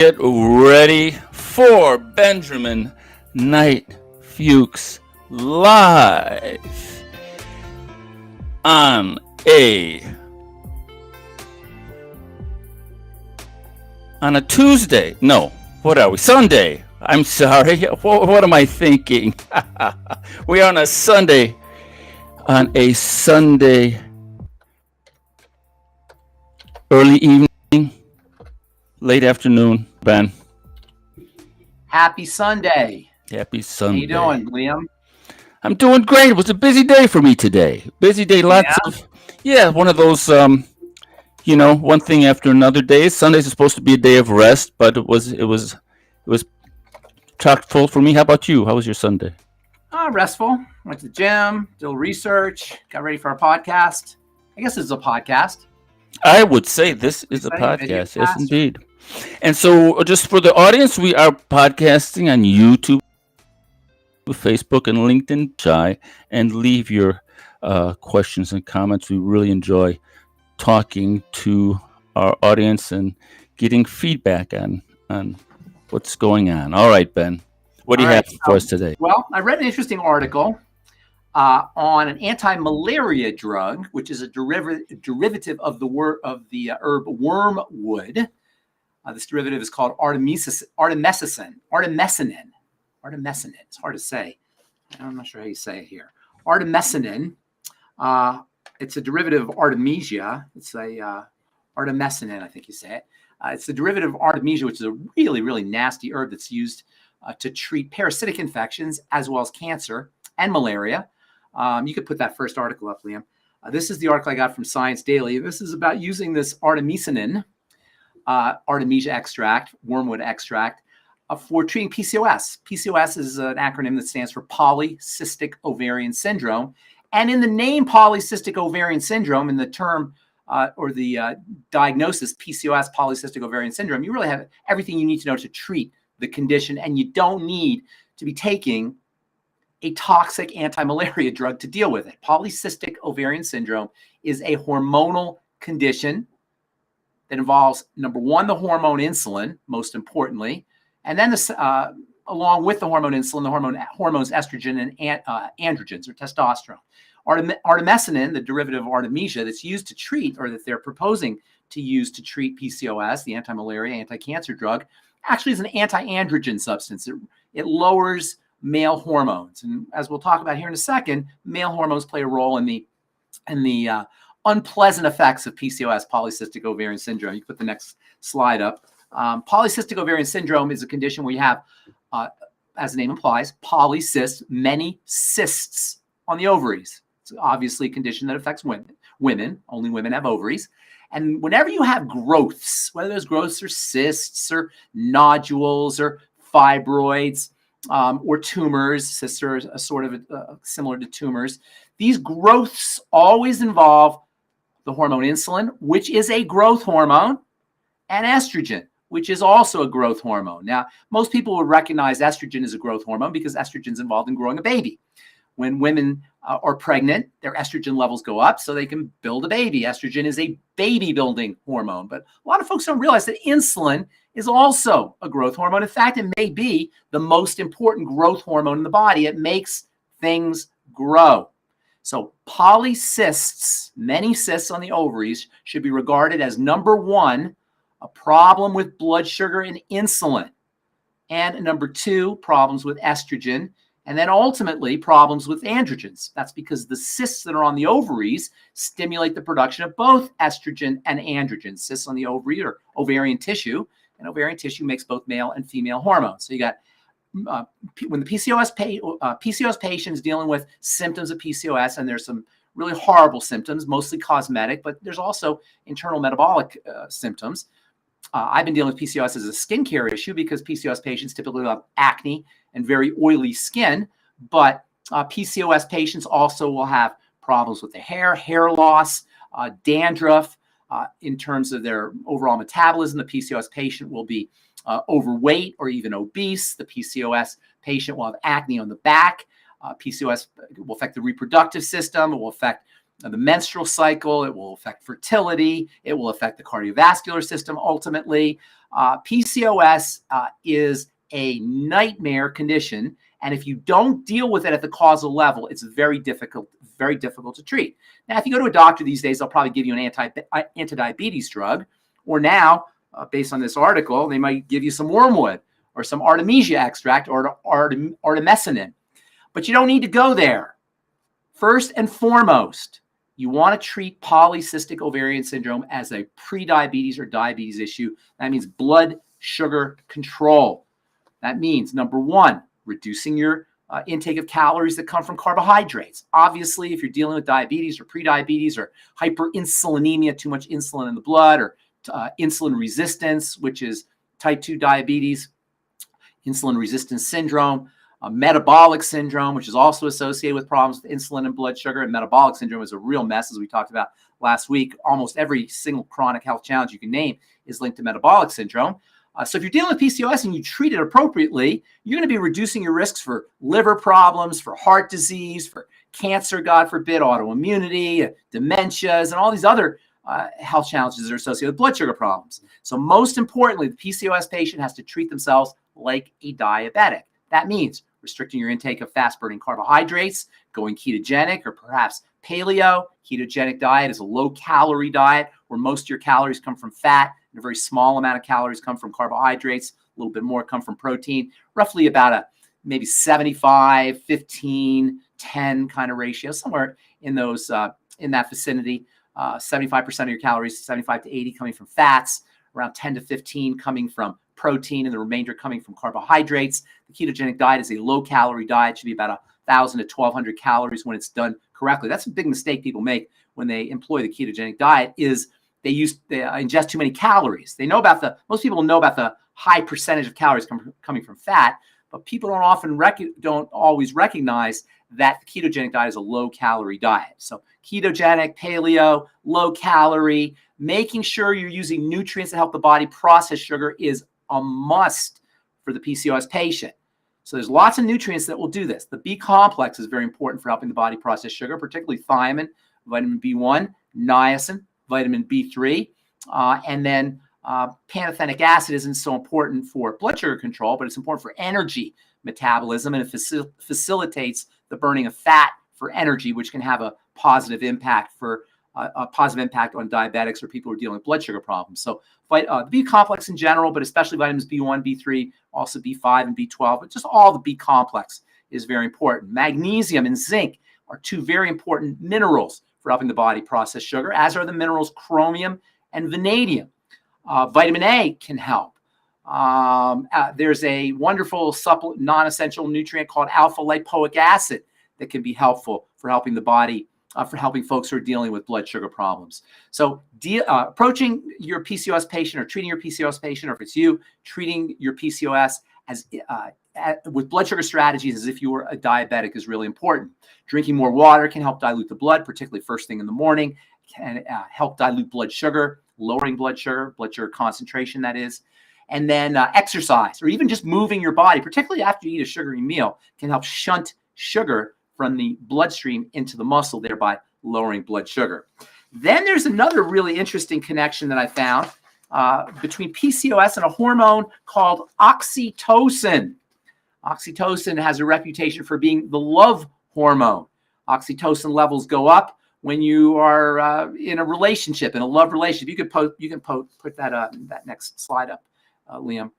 Get ready for Benjamin Knight Fuchs live on a Tuesday. No, what are we? Sunday. I'm sorry. What am I thinking? We are on a Sunday. Early evening, late afternoon, Ben. Happy Sunday. Happy Sunday. How you doing, Liam? I'm doing great. It was a busy day for me today. Busy day, lots of one of those one thing after another day. Sundays are supposed to be a day of rest, but it was chock full for me. How about you? How was your Sunday? Restful. Went to the gym, did a little research, got ready for our podcast. I guess it's a podcast. I would say this is a podcast. Yes, indeed. And so just for the audience, we are podcasting on YouTube, Facebook, and LinkedIn. And leave your questions and comments. We really enjoy talking to our audience and getting feedback on what's going on. All right, Ben, what do you have for us today? Well, I read an interesting article on an anti-malaria drug, which is a derivative of the herb wormwood. This derivative is called artemisinin. It's hard to say. I'm not sure how you say it here. Artemisinin. It's a derivative of artemisia. It's a artemisinin, I think you say it. It's the derivative of artemisia, which is a really, really nasty herb that's used to treat parasitic infections as well as cancer and malaria. You could put that first article up, Liam. This is the article I got from Science Daily. This is about using this artemisinin, artemisia extract, wormwood extract, for treating PCOS. PCOS is an acronym that stands for polycystic ovarian syndrome. And in the name polycystic ovarian syndrome, in the term or the diagnosis PCOS, polycystic ovarian syndrome, you really have everything you need to know to treat the condition, and you don't need to be taking a toxic anti-malaria drug to deal with it. Polycystic ovarian syndrome is a hormonal condition that involves, number one, the hormone insulin, most importantly, and then along with the hormone insulin, the hormones estrogen and androgens or testosterone. Artemisinin, the derivative of artemisia that's used to treat, or that they're proposing to use to treat PCOS, the anti-malaria, anti-cancer drug, actually is an anti-androgen substance. It lowers male hormones. And as we'll talk about here in a second, male hormones play a role in the unpleasant effects of PCOS, polycystic ovarian syndrome. You can put the next slide up. Polycystic ovarian syndrome is a condition where you have, as the name implies, polycysts, many cysts on the ovaries. It's obviously a condition that affects women. Only women have ovaries. And whenever you have growths, whether those growths are cysts or nodules or fibroids, or tumors, cysts are sort of similar to tumors. These growths always involve the hormone insulin, which is a growth hormone, and estrogen, which is also a growth hormone. Now, most people would recognize estrogen as a growth hormone because estrogen is involved in growing a baby. When women are pregnant, their estrogen levels go up so they can build a baby. Estrogen is a baby-building hormone. But a lot of folks don't realize that insulin is also a growth hormone. In fact, it may be the most important growth hormone in the body. It makes things grow. So polycysts, many cysts on the ovaries, should be regarded as, number one, a problem with blood sugar and insulin. And number two, problems with estrogen. And then ultimately problems with androgens. That's because the cysts that are on the ovaries stimulate the production of both estrogen and androgens. Cysts on the ovary or ovarian tissue, and ovarian tissue makes both male and female hormones. So you got when the PCOS patient is dealing with symptoms of PCOS, and there's some really horrible symptoms, mostly cosmetic, but there's also internal metabolic symptoms. I've been dealing with PCOS as a skincare issue because PCOS patients typically have acne and very oily skin, but PCOS patients also will have problems with the hair loss, dandruff. In terms of their overall metabolism, the PCOS patient will be overweight or even obese. The PCOS patient will have acne on the back. PCOS will affect the reproductive system. It will affect the menstrual cycle. It will affect fertility. It will affect the cardiovascular system ultimately. PCOS is a nightmare condition, and if you don't deal with it at the causal level, it's very difficult to treat. Now, if you go to a doctor these days, they'll probably give you an anti-diabetes drug, or now, based on this article, they might give you some wormwood or some artemisia extract or artemisinin. But you don't need to go there. First and foremost, you want to treat polycystic ovarian syndrome as a prediabetes or diabetes issue. That means blood sugar control. That means, number one, reducing your intake of calories that come from carbohydrates. Obviously, if you're dealing with diabetes or prediabetes or hyperinsulinemia, too much insulin in the blood, or insulin resistance, which is type 2 diabetes, insulin resistance syndrome, metabolic syndrome, which is also associated with problems with insulin and blood sugar. And metabolic syndrome is a real mess, as we talked about last week. Almost every single chronic health challenge you can name is linked to metabolic syndrome. So if you're dealing with PCOS and you treat it appropriately, you're going to be reducing your risks for liver problems, for heart disease, for cancer, God forbid, autoimmunity, dementias, and all these other health challenges that are associated with blood sugar problems. So most importantly, the PCOS patient has to treat themselves like a diabetic. That means restricting your intake of fast-burning carbohydrates, going ketogenic or perhaps paleo. Ketogenic diet is a low-calorie diet where most of your calories come from fat and a very small amount of calories come from carbohydrates. A little bit more come from protein. Roughly about a maybe 75, 15, 10 kind of ratio, somewhere in those in that vicinity. 75% of your calories, 75 to 80 coming from fats, around 10 to 15 coming from protein, and the remainder coming from carbohydrates. The ketogenic diet is a low-calorie diet. It should be about 1,000 to 1,200 calories when it's done correctly. That's a big mistake people make when they employ the ketogenic diet, is they ingest too many calories. Most people know about the high percentage of calories coming from fat, but people don't always recognize that the ketogenic diet is a low-calorie diet. So ketogenic, paleo, low-calorie, making sure you're using nutrients that help the body process sugar is a must for the PCOS patient. So there's lots of nutrients that will do this. The B complex is very important for helping the body process sugar, particularly thiamine, vitamin B1, niacin, vitamin B3, and then pantothenic acid isn't so important for blood sugar control, but it's important for energy metabolism, and it facilitates the burning of fat for energy, which can have a positive impact on diabetics or people who are dealing with blood sugar problems. So the B complex in general, but especially vitamins B1, B3, also B5 and B12, but just all the B complex is very important. Magnesium and zinc are two very important minerals for helping the body process sugar, as are the minerals chromium and vanadium. Vitamin A can help. There's a wonderful non-essential nutrient called alpha lipoic acid that can be helpful for helping the body, for helping folks who are dealing with blood sugar problems. So approaching your PCOS patient or treating your PCOS patient, or if it's you, treating your PCOS with blood sugar strategies as if you were a diabetic is really important. Drinking more water can help dilute the blood, particularly first thing in the morning, can help dilute blood sugar, lowering blood sugar concentration, that is. And then exercise, or even just moving your body, particularly after you eat a sugary meal, can help shunt sugar from the bloodstream into the muscle, thereby lowering blood sugar. Then there's another really interesting connection that I found between PCOS and a hormone called oxytocin. Oxytocin has a reputation for being the love hormone. Oxytocin levels go up when you are in a relationship, in a love relationship. You can put that that next slide up, Liam.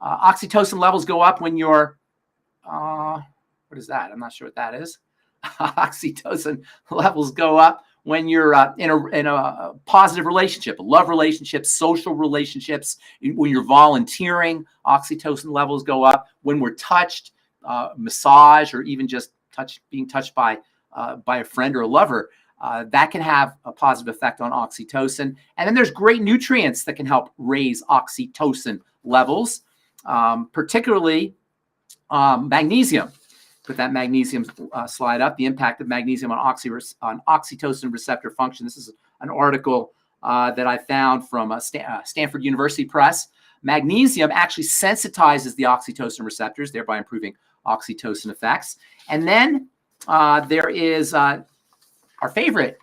Oxytocin levels go up when you're what is that? I'm not sure what that is. Oxytocin levels go up when you're in a positive relationship, a love relationship, social relationships. When you're volunteering, oxytocin levels go up. When we're touched, massage, or even just being touched by a friend or a lover, that can have a positive effect on oxytocin. And then there's great nutrients that can help raise oxytocin levels, particularly magnesium. Put that magnesium slide up. The impact of magnesium on oxytocin receptor function. This is an article that I found from Stanford University Press. Magnesium actually sensitizes the oxytocin receptors, thereby improving oxytocin effects. And then there is our favorite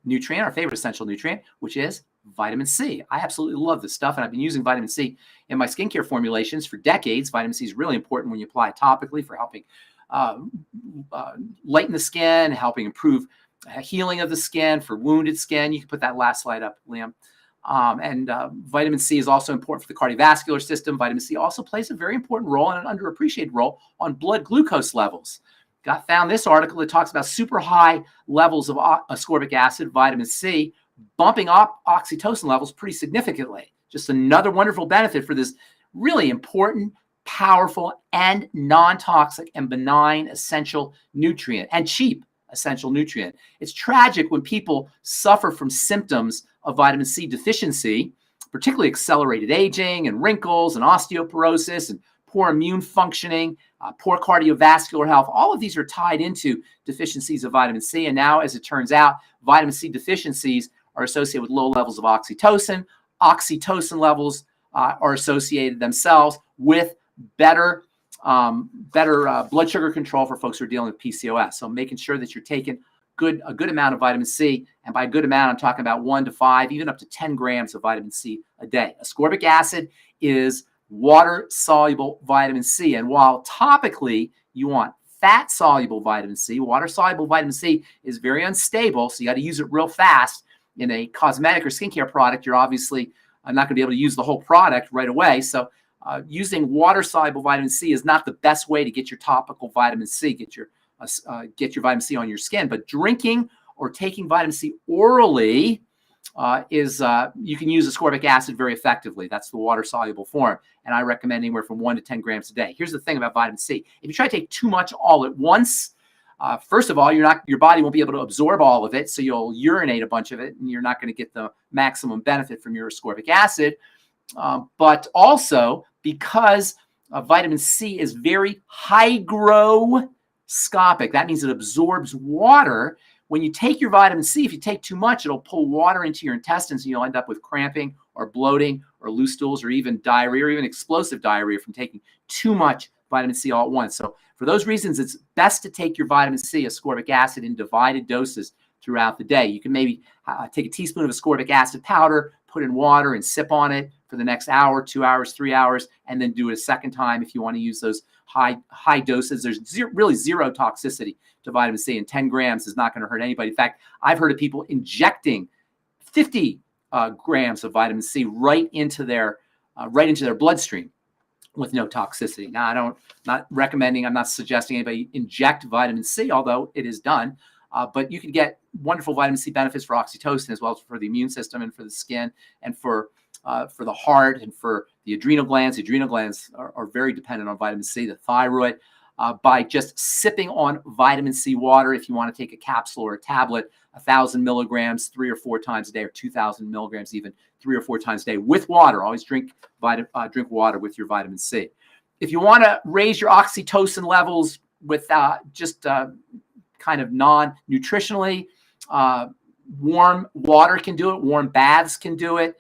nutrient, our favorite essential nutrient, which is vitamin C. I absolutely love this stuff, and I've been using vitamin C in my skincare formulations for decades. Vitamin C is really important when you apply it topically for helping lighten the skin, helping improve healing of the skin, for wounded skin. You can put that last slide up, Liam. Vitamin C is also important for the cardiovascular system. Vitamin C also plays a very important role and an underappreciated role on blood glucose levels. Found this article that talks about super high levels of ascorbic acid, vitamin C, bumping up oxytocin levels pretty significantly. Just another wonderful benefit for this really important, powerful, and non-toxic and benign essential nutrient, and cheap essential nutrient. It's tragic when people suffer from symptoms of vitamin C deficiency, particularly accelerated aging and wrinkles and osteoporosis and poor immune functioning, poor cardiovascular health. All of these are tied into deficiencies of vitamin C. And now, as it turns out, vitamin C deficiencies are associated with low levels of oxytocin. Oxytocin levels are associated themselves with better blood sugar control for folks who are dealing with PCOS. So making sure that you're taking a good amount of vitamin C, and by good amount, I'm talking about 1 to 5, even up to 10 grams of vitamin C a day. Ascorbic acid is water-soluble vitamin C, and while topically you want fat-soluble vitamin C, water-soluble vitamin C is very unstable, so you got to use it real fast. In a cosmetic or skincare product, you're obviously not going to be able to use the whole product right away, so using water-soluble vitamin C is not the best way to get your topical vitamin C, get your vitamin C on your skin. But drinking or taking vitamin C orally you can use ascorbic acid very effectively. That's the water-soluble form. And I recommend anywhere from 1 to 10 grams a day. Here's the thing about vitamin C. If you try to take too much all at once, first of all, your body won't be able to absorb all of it, so you'll urinate a bunch of it, and you're not going to get the maximum benefit from your ascorbic acid. But also, because vitamin C is very hygroscopic, that means it absorbs water. When you take your vitamin C, if you take too much, it'll pull water into your intestines, and you'll end up with cramping or bloating or loose stools or even diarrhea or even explosive diarrhea from taking too much vitamin C all at once. So for those reasons, it's best to take your vitamin C, ascorbic acid, in divided doses throughout the day. You can maybe take a teaspoon of ascorbic acid powder, put in water, and sip on it for the next hour, 2 hours, 3 hours, and then do it a second time if you want to use those high doses. There's really zero toxicity to vitamin C, and 10 grams is not going to hurt anybody. In fact, I've heard of people injecting 50 grams of vitamin C right into their bloodstream with no toxicity. Now, I'm not suggesting anybody inject vitamin C, although it is done. But you can get wonderful vitamin C benefits for oxytocin, as well as for the immune system and for the skin and for the heart and for the adrenal glands. The adrenal glands are very dependent on vitamin C, the thyroid. By just sipping on vitamin C water, if you want to take a capsule or a tablet, 1,000 milligrams 3 or 4 times a day, or 2,000 milligrams even 3 or 4 times a day with water. Always drink water with your vitamin C. If you want to raise your oxytocin levels with kind of non-nutritionally, warm water can do it. Warm baths can do it.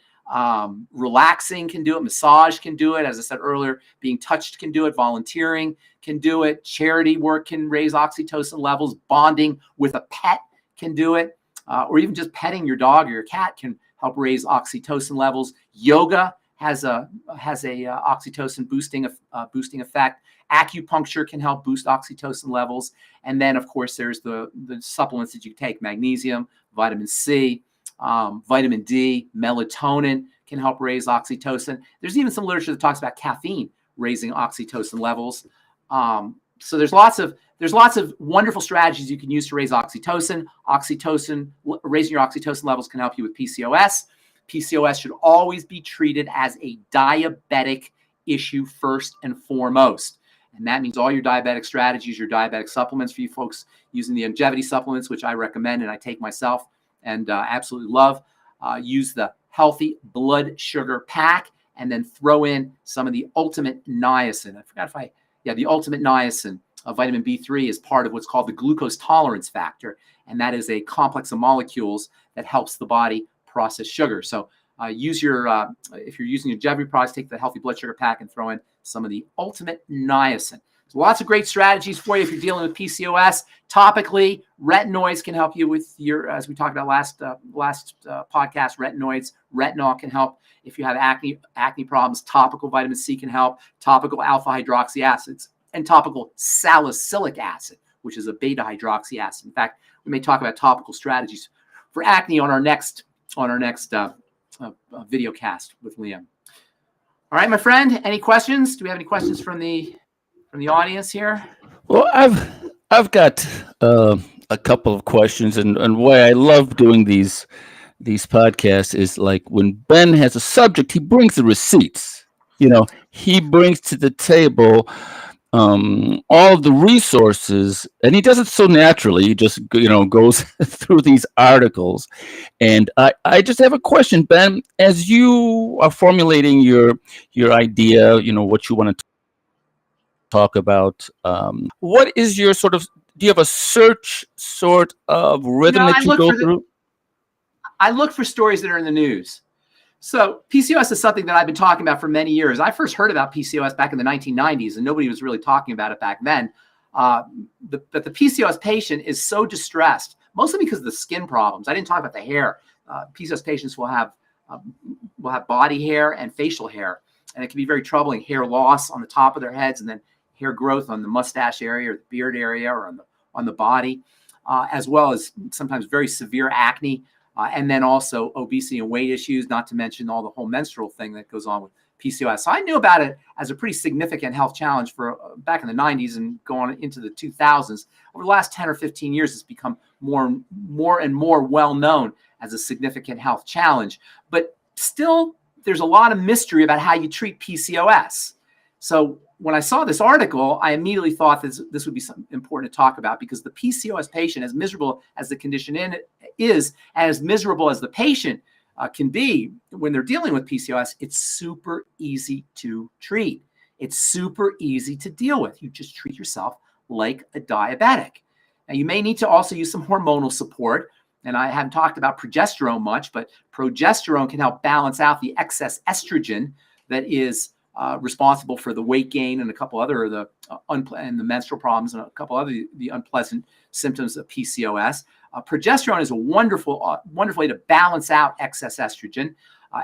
Relaxing can do it. Massage can do it. As I said earlier, being touched can do it. Volunteering can do it. Charity work can raise oxytocin levels. Bonding with a pet can do it. Or even just petting your dog or your cat can help raise oxytocin levels. Yoga has a oxytocin boosting effect. Acupuncture can help boost oxytocin levels. And then, of course, there's the supplements that you can take: magnesium, vitamin C, vitamin D, melatonin can help raise oxytocin. There's even some literature that talks about caffeine raising oxytocin levels. So there's lots of wonderful strategies you can use to raise oxytocin. Raising your oxytocin levels can help you with PCOS. PCOS should always be treated as a diabetic issue first and foremost. And that means all your diabetic strategies, your diabetic supplements, for you folks using the longevity supplements, which I recommend and I take myself and absolutely love. Use the healthy blood sugar pack, and then throw in some of the ultimate niacin. The ultimate niacin, vitamin B3, is part of what's called the glucose tolerance factor. And that is a complex of molecules that helps the body process sugar. So if you're using your longevity products, take the healthy blood sugar pack and throw in some of the ultimate niacin. So lots of great strategies for you if you're dealing with PCOS. Topically, retinoids can help you with your, as we talked about last podcast, retinoids. Retinol can help if you have acne problems. Topical vitamin C can help. Topical alpha hydroxy acids and topical salicylic acid, which is a beta hydroxy acid. In fact, we may talk about topical strategies for acne on our next video cast with Liam. All right, my friend, any questions? Do we have any questions from the audience here? Well, I've got a couple of questions, and why I love doing these podcasts is like when Ben has a subject, he brings the receipts. He brings to the table all of the resources, and he does it so naturally. He just goes through these articles, and I just have a question, Ben. As you are formulating your idea, what you want to talk about, what is your do you have a search sort of rhythm that you go through? I look for stories that are in the news. So PCOS is something that I've been talking about for many years. I first heard about PCOS back in the 1990s, and nobody was really talking about it back then. But the PCOS patient is so distressed, mostly because of the skin problems. I didn't talk about the hair. PCOS patients will have body hair and facial hair, and it can be very troubling. Hair loss on the top of their heads, and then hair growth on the mustache area or the beard area or on the body, as well as sometimes very severe acne. And then also obesity and weight issues, not to mention all the whole menstrual thing that goes on with PCOS. So I knew about it as a pretty significant health challenge for back in the 90s and going into the 2000s. Over the last 10 or 15 years, it's become more and more well known as a significant health challenge. But still, there's a lot of mystery about how you treat PCOS. So when I saw this article, I immediately thought this would be something important to talk about, because the PCOS patient, as miserable as the condition is, as miserable as the patient can be when they're dealing with PCOS, it's super easy to treat. It's super easy to deal with. You just treat yourself like a diabetic. Now, you may need to also use some hormonal support. And I haven't talked about progesterone much, but progesterone can help balance out the excess estrogen that is responsible for the weight gain and a couple other of the and the menstrual problems and a couple other the unpleasant symptoms of PCOS. Progesterone is a wonderful way to balance out excess estrogen.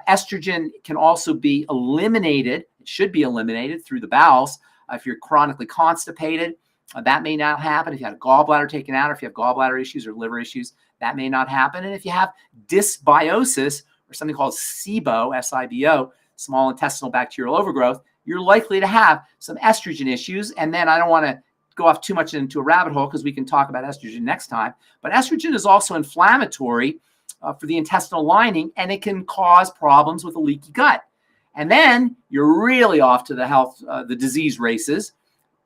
Estrogen can also be eliminated. It should be eliminated through the bowels. If you're chronically constipated, that may not happen. If you had a gallbladder taken out, or if you have gallbladder issues or liver issues, that may not happen. And if you have dysbiosis or something called SIBO, S-I-B-O, small intestinal bacterial overgrowth, you're likely to have some estrogen issues. And then I don't want to go off too much into a rabbit hole, because we can talk about estrogen next time. But estrogen is also inflammatory for the intestinal lining, and it can cause problems with a leaky gut. And then you're really off to the disease races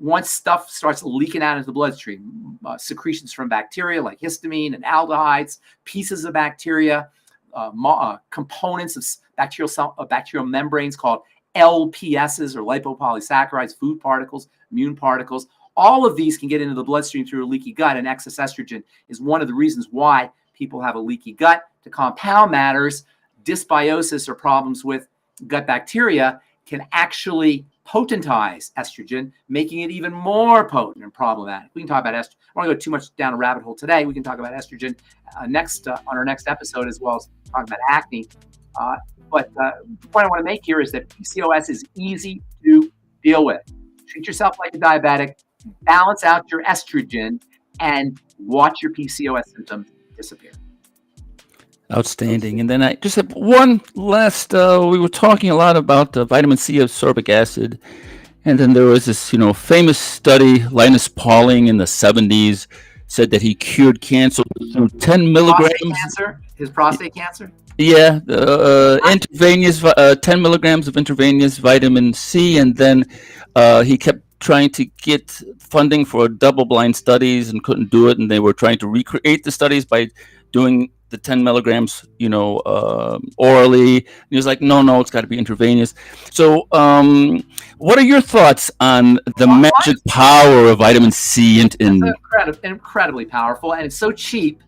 once stuff starts leaking out into the bloodstream. Secretions from bacteria like histamine and aldehydes, pieces of bacteria, components of bacterial membranes called LPSs, or lipopolysaccharides, food particles, immune particles. All of these can get into the bloodstream through a leaky gut, and excess estrogen is one of the reasons why people have a leaky gut. To compound matters, dysbiosis or problems with gut bacteria can actually potentize estrogen, making it even more potent and problematic. We can talk about estrogen. I don't want to go too much down a rabbit hole today. We can talk about estrogen next on our next episode, as well as talk about acne. But the point I want to make here is that PCOS is easy to deal with. Treat yourself like a diabetic, balance out your estrogen, and watch your PCOS symptoms disappear. Outstanding. And then I just have one last, we were talking a lot about vitamin C ascorbic acid. And then there was this, famous study, Linus Pauling in the 70s said that he cured cancer through 10 milligrams. His prostate cancer? Yeah, intravenous, 10 milligrams of intravenous vitamin C. And then he kept trying to get funding for double-blind studies and couldn't do it. And they were trying to recreate the studies by doing the 10 milligrams, orally. And he was like, no, it's got to be intravenous. So what are your thoughts on the magic power of vitamin C? It's incredibly powerful, and it's so cheap,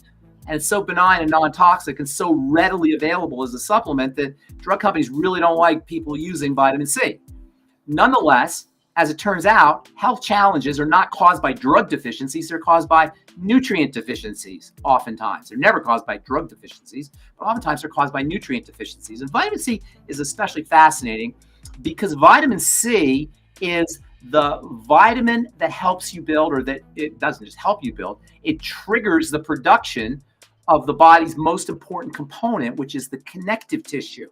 and it's so benign and non-toxic, and so readily available as a supplement that drug companies really don't like people using vitamin C. Nonetheless, as it turns out, health challenges are not caused by drug deficiencies. They're caused by nutrient deficiencies. Oftentimes, they're never caused by drug deficiencies, but oftentimes they're caused by nutrient deficiencies. And vitamin C is especially fascinating because vitamin C is the vitamin that helps you build, or that it doesn't just help you build, it triggers the production of the body's most important component, which is the connective tissue.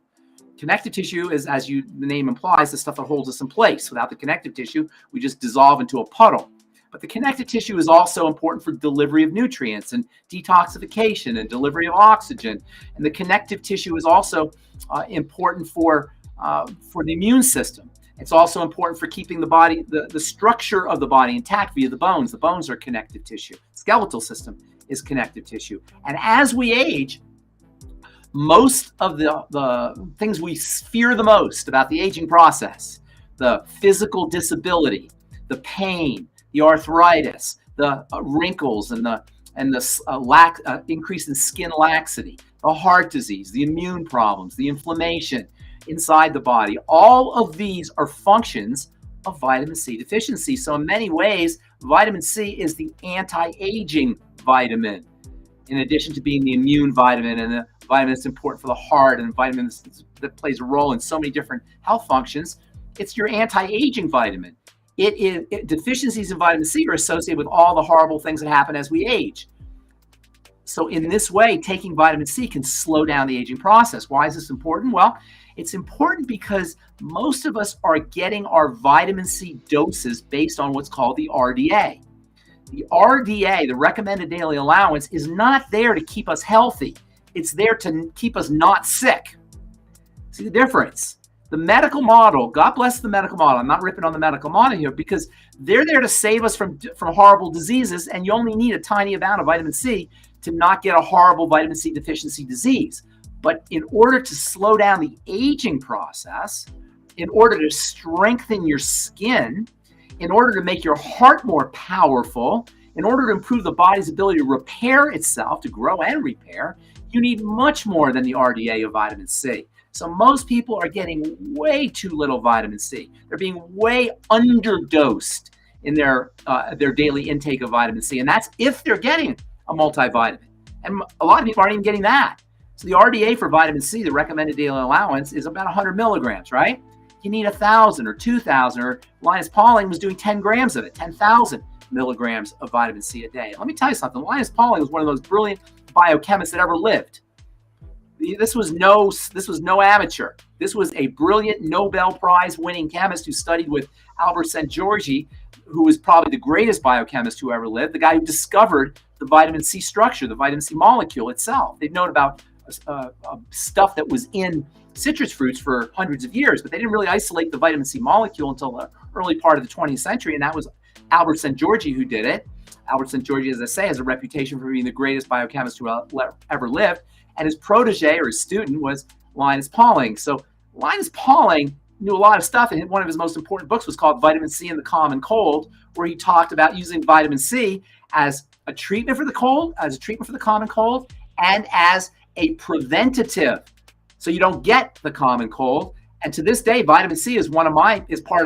Connective tissue is, as the name implies, the stuff that holds us in place. Without the connective tissue, we just dissolve into a puddle. But the connective tissue is also important for delivery of nutrients and detoxification and delivery of oxygen. And the connective tissue is also important for the immune system. It's also important for keeping the body, the structure of the body intact via the bones. The bones are connective tissue. Skeletal system is connective tissue. And as we age, most of the things we fear the most about the aging process, the physical disability, the pain, the arthritis, the wrinkles, and the increase in skin laxity, the heart disease, the immune problems, the inflammation inside the body, all of these are functions of vitamin C deficiency. So in many ways, vitamin C is the anti-aging vitamin, in addition to being the immune vitamin and the vitamin that's important for the heart, and vitamin that plays a role in so many different health functions. It's your anti-aging vitamin. Deficiencies in vitamin C are associated with all the horrible things that happen as we age. So in this way, taking vitamin C can slow down the aging process. Why is this important? Well, it's important because most of us are getting our vitamin C doses based on what's called the RDA. The RDA, the recommended daily allowance, is not there to keep us healthy. It's there to keep us not sick. See the difference? The medical model, God bless the medical model. I'm not ripping on the medical model here, because they're there to save us from horrible diseases, and you only need a tiny amount of vitamin C to not get a horrible vitamin C deficiency disease. But in order to slow down the aging process, in order to strengthen your skin, in order to make your heart more powerful, in order to improve the body's ability to repair itself, to grow and repair, you need much more than the RDA of vitamin C. So most people are getting way too little vitamin C. They're being way underdosed in their daily intake of vitamin C. And that's if they're getting a multivitamin. And a lot of people aren't even getting that. So the RDA for vitamin C, the recommended daily allowance, is about 100 milligrams, right? You need 1,000 or 2,000, or Linus Pauling was doing 10 grams of it, 10,000 milligrams of vitamin C a day. Let me tell you something. Linus Pauling was one of those brilliant biochemists that ever lived. This was no amateur. This was a brilliant Nobel Prize winning chemist who studied with Albert Szent-Györgyi, who was probably the greatest biochemist who ever lived, the guy who discovered the vitamin C structure, the vitamin C molecule itself. They've known about stuff that was in citrus fruits for hundreds of years, but they didn't really isolate the vitamin C molecule until the early part of the 20th century, and that was Albert Szent-Györgyi who did it. Albert Szent-Györgyi, as I say, has a reputation for being the greatest biochemist who ever lived, and his protege, or his student, was Linus Pauling. So Linus Pauling knew a lot of stuff, and one of his most important books was called Vitamin C and the Common Cold, where he talked about using vitamin C as a treatment for the cold, as a treatment for the common cold, and as a preventative, so you don't get the common cold. And to this day, vitamin C is part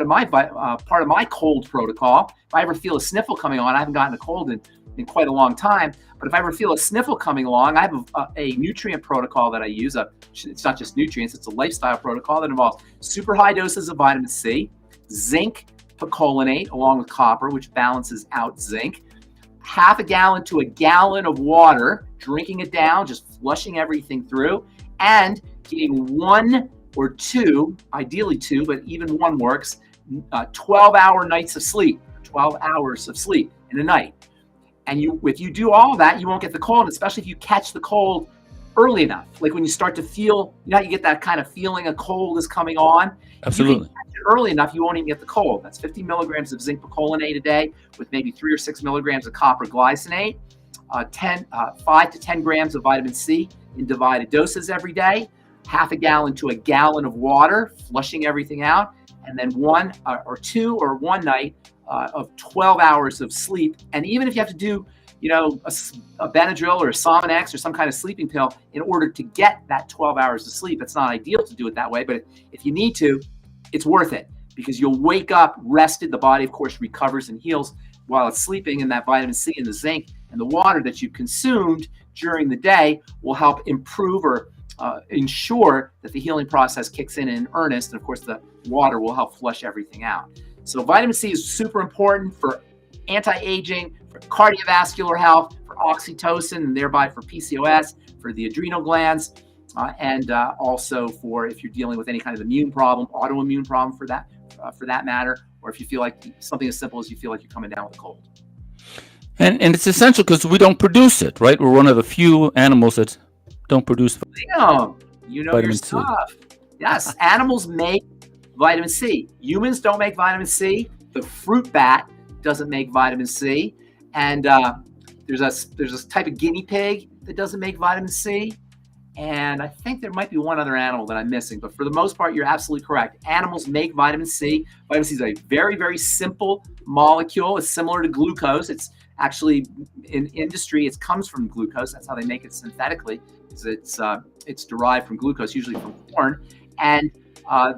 of my cold protocol. If I ever feel a sniffle coming on, I haven't gotten a cold in quite a long time, but if I ever feel a sniffle coming along, I have a nutrient protocol that I use. It's not just nutrients, it's a lifestyle protocol that involves super high doses of vitamin C, zinc picolinate along with copper, which balances out zinc, half a gallon to a gallon of water, drinking it down, just flushing everything through, and getting 1 or 2, ideally 2, but even 1 works, 12-hour nights of sleep, 12 hours of sleep in a night. And if you do all of that, you won't get the cold, especially if you catch the cold early enough. Like when you start to feel, you get that kind of feeling a cold is coming on. Absolutely. If you can catch it early enough, you won't even get the cold. That's 50 milligrams of zinc picolinate a day with maybe 3 or 6 milligrams of copper glycinate, 5 to 10 grams of vitamin C in divided doses every day, half a gallon to a gallon of water, flushing everything out, and then 1 or 2 or 1 night of 12 hours of sleep. And even if you have to do, a Benadryl or a Somanex or some kind of sleeping pill in order to get that 12 hours of sleep, it's not ideal to do it that way. But if you need to, it's worth it, because you'll wake up rested. The body, of course, recovers and heals while it's sleeping, and that vitamin C and the zinc and the water that you consumed during the day will help improve or ensure that the healing process kicks in earnest. And of course, the water will help flush everything out. So vitamin C is super important for anti-aging, for cardiovascular health, for oxytocin, and thereby for PCOS, for the adrenal glands, and also for if you're dealing with any kind of immune problem, autoimmune problem for that matter, or if you feel like something as simple as you feel like you're coming down with a cold. And it's essential because we don't produce it, right? We're one of the few animals that don't produce Liam, you know your stuff. Yes, animals make vitamin C. Humans don't make vitamin C. The fruit bat doesn't make vitamin C. And there's a type of guinea pig that doesn't make vitamin C. And I think there might be one other animal that I'm missing, but for the most part, you're absolutely correct. Animals make vitamin C. Vitamin C is a very, very simple molecule. It's similar to glucose. It's actually in industry, it comes from glucose. That's how they make it synthetically. It's derived from glucose, usually from corn. And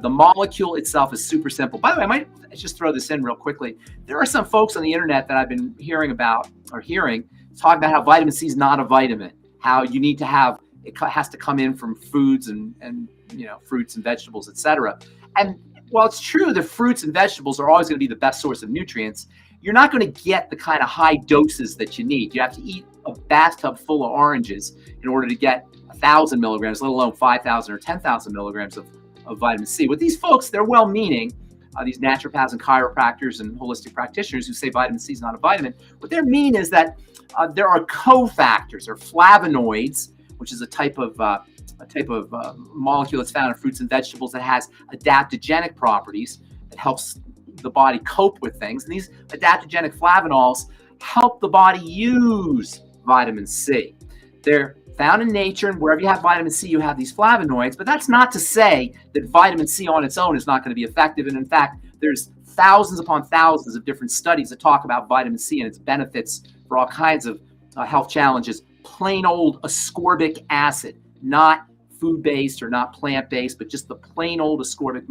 the molecule itself is super simple. By the way, I might just throw this in real quickly. There are some folks on the internet that I've been hearing talking about how vitamin C is not a vitamin, how you need to have it has to come in from foods and fruits and vegetables, etc. And while it's true that fruits and vegetables are always going to be the best source of nutrients, you're not going to get the kind of high doses that you need. You have to eat a bathtub full of oranges in order to get 1,000 milligrams, let alone 5,000 or 10,000 milligrams of vitamin C. With these folks, they're well-meaning, these naturopaths and chiropractors and holistic practitioners who say vitamin C is not a vitamin. What they mean is that there are cofactors or flavonoids, which is a type of molecule that's found in fruits and vegetables that has adaptogenic properties that helps the body cope with things. And these adaptogenic flavonols help the body use vitamin C. They're found in nature, and wherever you have vitamin C, you have these flavonoids. But that's not to say that vitamin C on its own is not going to be effective. And in fact, there's thousands upon thousands of different studies that talk about vitamin C and its benefits for all kinds of health challenges. Plain old ascorbic acid, not food-based or not plant-based, but just the plain old ascorbic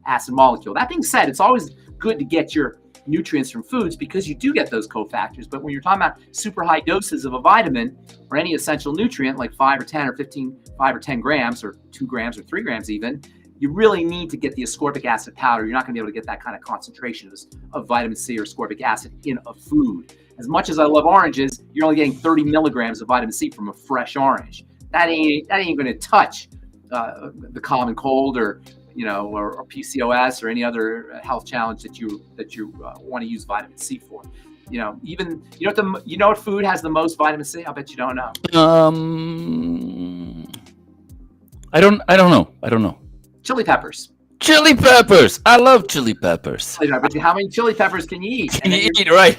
acid molecule. That being said, it's always good to get your nutrients from foods because you do get those cofactors. But when you're talking about super high doses of a vitamin or any essential nutrient like 5 or 10 or 15, 5 or 10 grams or 2 grams or 3 grams even, you really need to get the ascorbic acid powder. You're not going to be able to get that kind of concentration of vitamin C or ascorbic acid in a food. As much as I love oranges, you're only getting 30 milligrams of vitamin C from a fresh orange. That ain't going to touch the common cold or PCOS or any other health challenge that you want to use vitamin C for. What food has the most vitamin C? I bet you don't know. I don't know. Chili peppers. Chili peppers. I love chili peppers. How many chili peppers can you eat? Can you eat, right?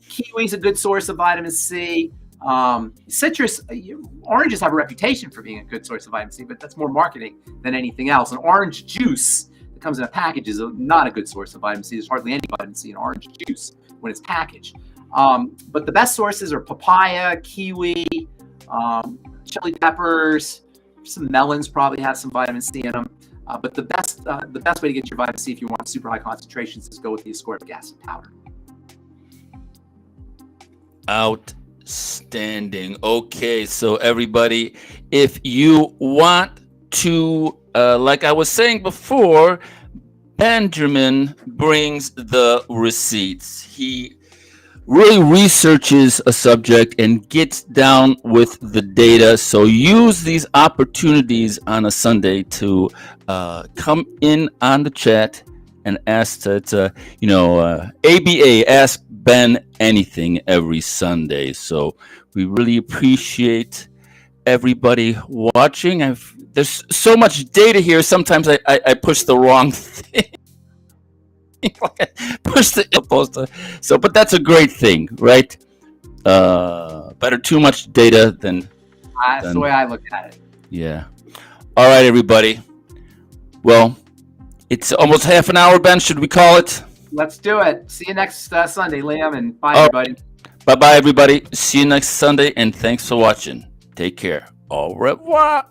Kiwi is a good source of vitamin C. Citrus, oranges have a reputation for being a good source of vitamin C, but that's more marketing than anything else. And orange juice that comes in a package is not a good source of vitamin C. There's hardly any vitamin C in orange juice when it's packaged. But the best sources are papaya, kiwi, chili peppers. Some melons probably have some vitamin C in them. But the best way to get your vitamin C if you want super high concentrations is go with the ascorbic acid powder. Outstanding. Okay, so everybody, if you want to, like I was saying before, Benjamin brings the receipts. He really researches a subject and gets down with the data. So use these opportunities on a Sunday to come in on the chat and ask that, ABA, Ask Ben Anything every Sunday. So we really appreciate everybody watching. There's so much data here. Sometimes I push the wrong thing. Push the poster. So, but that's a great thing, right? Better too much data than. That's the way I look at it. Yeah. All right, everybody. Well, it's almost half an hour, Ben. Should we call it? Let's do it. See you next Sunday, Liam, and bye, everybody. Bye-bye, everybody. See you next Sunday, and thanks for watching. Take care. Au revoir.